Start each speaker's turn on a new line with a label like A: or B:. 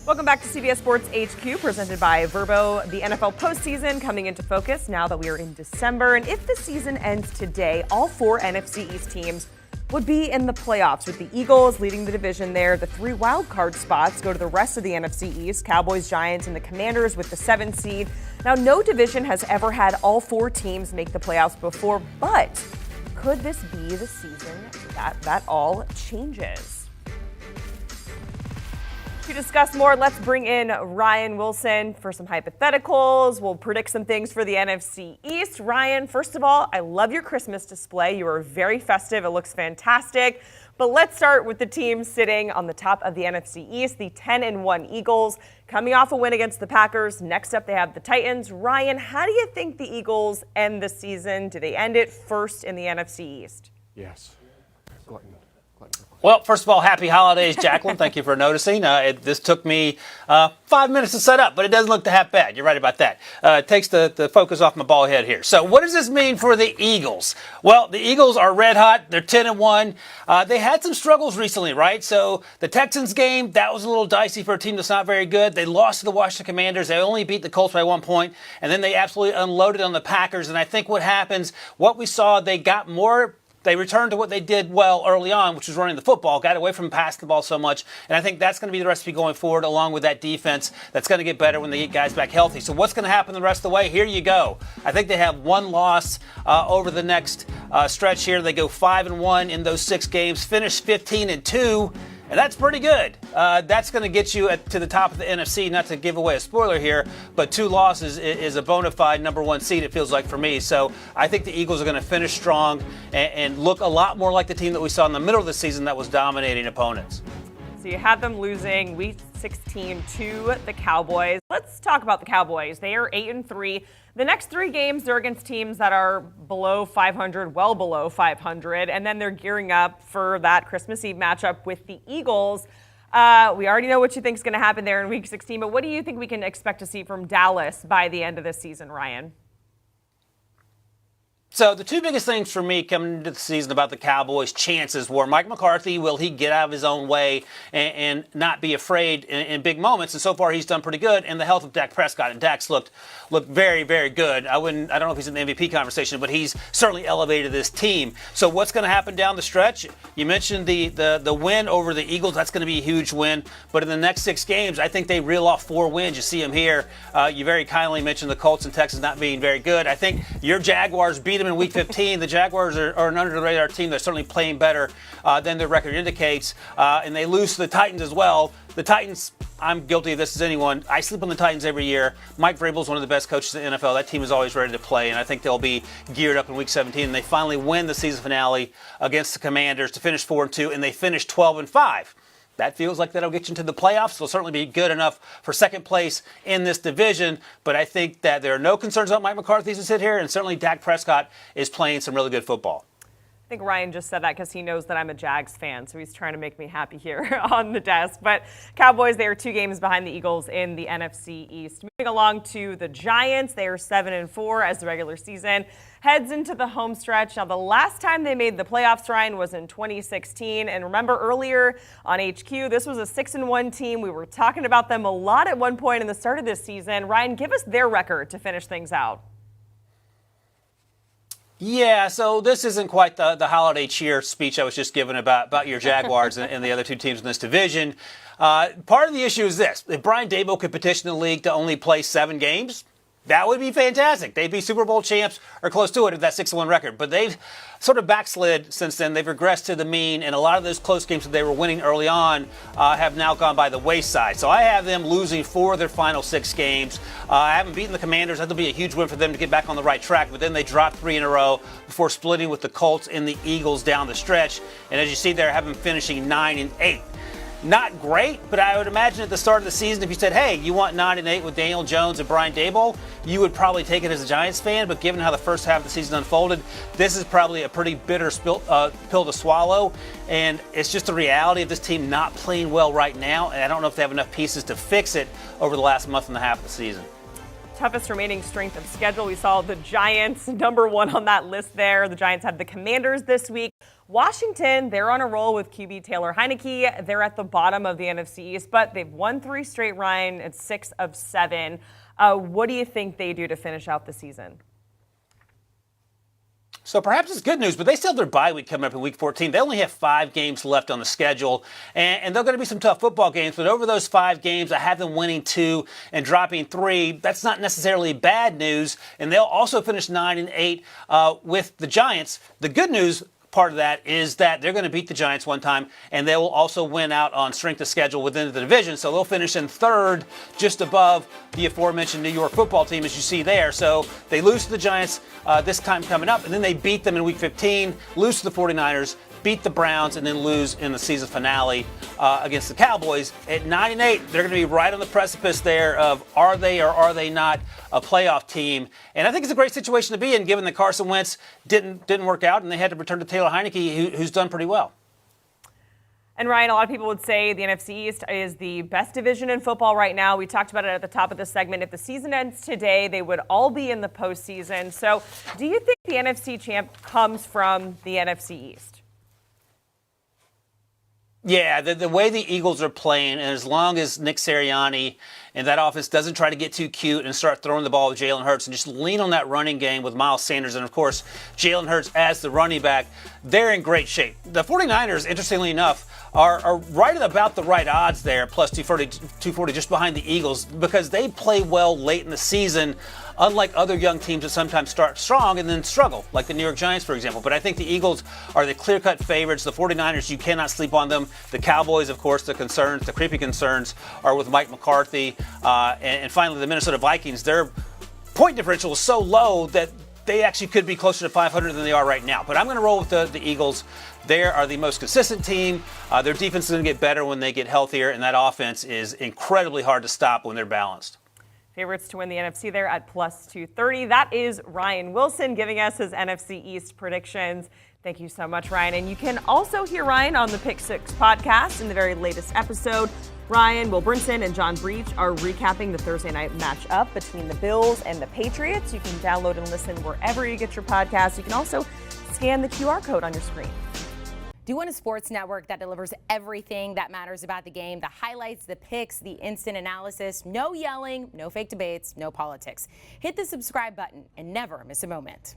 A: Welcome back to CBS Sports HQ, presented by Verbo. The NFL postseason coming into focus now that we are in December. And if the season ends today, all 4 NFC East teams would be in the playoffs, with the Eagles leading the division there. The 3 wildcard spots go to the rest of the NFC East: Cowboys, Giants, and the Commanders with the 7th seed. Now, no division has ever had all 4 teams make the playoffs before, but could this be the season that all changes? To discuss more, let's bring in Ryan Wilson for some hypotheticals. We'll predict some things for the NFC East. Ryan, first of all, I love your Christmas display. You are very festive. It looks fantastic. But let's start with the team sitting on the top of the NFC East, the 10-1 Eagles, coming off a win against the Packers. Next up, they have the Titans. Ryan, how do you think the Eagles end the season? Do they end it first in the NFC East?
B: Yes. Glutton.
C: Well, first of all, happy holidays, Jacqueline. Thank you for noticing. This took me 5 minutes to set up, but it doesn't look half bad. You're right about that. It takes the focus off my ball head here. So what does this mean for the Eagles? Well, the Eagles are red hot. They're 10-1. They had some struggles recently, right? So the Texans game, that was a little dicey for a team that's not very good. They lost to the Washington Commanders. They only beat the Colts by 1 point, and then they absolutely unloaded on the Packers. And I think what happens, what we saw, they returned to what they did well early on, which was running the football, got away from passing the ball so much. And I think that's going to be the recipe going forward, along with that defense that's going to get better when they get guys back healthy. So what's going to happen the rest of the way? Here you go. I think they have 1 loss over the next stretch here. They go 5-1 in those 6 games, finish 15-2. And that's pretty good. That's going to get you to the top of the NFC. Not to give away a spoiler here, but 2 losses is a bona fide number 1 seed, it feels like, for me. So I think the Eagles are going to finish strong and look a lot more like the team that we saw in the middle of the season that was dominating opponents.
A: So you had them losing Week 16 to the Cowboys. Let's talk about the Cowboys. They are 8-3. The next 3 games, they're against teams that are below 500, well below 500, and then they're gearing up for that Christmas Eve matchup with the Eagles. We already know what you think is going to happen there in Week 16, but what do you think we can expect to see from Dallas by the end of this season, Ryan?
C: So the 2 biggest things for me coming into the season about the Cowboys' chances were Mike McCarthy. Will he get out of his own way and not be afraid in big moments? And so far he's done pretty good. And the health of Dak Prescott. And Dak's looked very, very good. I don't know if he's in the MVP conversation, but he's certainly elevated this team. So what's going to happen down the stretch? You mentioned the win over the Eagles. That's going to be a huge win. But in the next 6 games, I think they reel off 4 wins. You see them here. You very kindly mentioned the Colts and Texans not being very good. I think your Jaguars beat them in Week 15. The Jaguars are an under-the-radar team. They're certainly playing better than their record indicates. And they lose to the Titans as well. The Titans, I'm guilty of this as anyone. I sleep on the Titans every year. Mike Vrabel's one of the best coaches in the NFL. That team is always ready to play, and I think they'll be geared up in Week 17. And they finally win the season finale against the Commanders to finish 4-2, and they finish 12-5. That feels like that'll get you into the playoffs. It'll certainly be good enough for second place in this division. But I think that there are no concerns about Mike McCarthy as we sit here, and certainly Dak Prescott is playing some really good football.
A: I think Ryan just said that because he knows that I'm a Jags fan, so he's trying to make me happy here on the desk. But Cowboys, they are 2 games behind the Eagles in the NFC East. Moving along to the Giants, they are 7-4 as the regular season heads into the home stretch. Now, the last time they made the playoffs, Ryan, was in 2016. And remember earlier on HQ, this was a 6-1 team. We were talking about them a lot at one point in the start of this season. Ryan, give us their record to finish things out.
C: Yeah, so this isn't quite the holiday cheer speech I was just giving about your Jaguars and the other 2 teams in this division. Part of the issue is this. If Brian Daboll could petition the league to only play 7 games, that would be fantastic. They'd be Super Bowl champs or close to it if that 6-1 record. But they've sort of backslid since then. They've regressed to the mean, and a lot of those close games that they were winning early on have now gone by the wayside. So I have them losing 4 of their final 6 games. I haven't beaten the Commanders. That'll be a huge win for them to get back on the right track. But then they dropped 3 in a row before splitting with the Colts and the Eagles down the stretch. And as you see there, I have them finishing 9-8. Not great, but I would imagine at the start of the season, if you said, hey, you want 9-8 with Daniel Jones and Brian Daboll, you would probably take it as a Giants fan. But given how the first half of the season unfolded, this is probably a pretty bitter pill to swallow. And it's just the reality of this team not playing well right now. And I don't know if they have enough pieces to fix it over the last month and a half of the season.
A: Toughest remaining strength of schedule. We saw the Giants number 1 on that list there. The Giants have the Commanders this week. Washington, they're on a roll with QB Taylor Heineke. They're at the bottom of the NFC East, but they've won 3 straight, Ryan. It's 6 of 7. What do you think they do to finish out the season?
C: So perhaps it's good news, but they still have their bye week coming up in Week 14. They only have 5 games left on the schedule, and they're going to be some tough football games. But over those 5 games, I have them winning 2 and dropping 3. That's not necessarily bad news, and they'll also finish 9-8 with the Giants. The good news part of that is that they're going to beat the Giants one time, and they will also win out on strength of schedule within the division. So they'll finish in 3rd, just above the aforementioned New York football team, as you see there. So they lose to the Giants this time coming up, and then they beat them in Week 15, lose to the 49ers, beat the Browns, and then lose in the season finale against the Cowboys. At 9-8, they're going to be right on the precipice there of are they or are they not a playoff team. And I think it's a great situation to be in, given that Carson Wentz didn't work out, and they had to return to Taylor Heineke, who's done pretty well.
A: And Ryan, a lot of people would say the NFC East is the best division in football right now. We talked about it at the top of the segment. If the season ends today, they would all be in the postseason. So do you think the NFC champ comes from the NFC East?
C: Yeah, the way the Eagles are playing, and as long as Nick Sirianni and that offense doesn't try to get too cute and start throwing the ball with Jalen Hurts and just lean on that running game with Miles Sanders and, of course, Jalen Hurts as the running back, they're in great shape. The 49ers, interestingly enough, are right at about the right odds there, plus 240 just behind the Eagles, because they play well late in the season, unlike other young teams that sometimes start strong and then struggle, like the New York Giants, for example. But I think the Eagles are the clear-cut favorites. The 49ers, you cannot sleep on them. The Cowboys, of course, the creepy concerns are with Mike McCarthy. And finally, the Minnesota Vikings, their point differential is so low that they actually could be closer to 500 than they are right now. But I'm going to roll with the Eagles. They are the most consistent team. Their defense is going to get better when they get healthier, and that offense is incredibly hard to stop when they're balanced.
A: Favorites to win the NFC there at plus 230. That is Ryan Wilson giving us his NFC East predictions. Thank you so much, Ryan. And you can also hear Ryan on the Pick 6 podcast in the very latest episode. Ryan, Will Brinson, and John Breach are recapping the Thursday night matchup between the Bills and the Patriots. You can download and listen wherever you get your podcasts. You can also scan the QR code on your screen.
D: Do you want a sports network that delivers everything that matters about the game? The highlights, the picks, the instant analysis, no yelling, no fake debates, no politics. Hit the subscribe button and never miss a moment.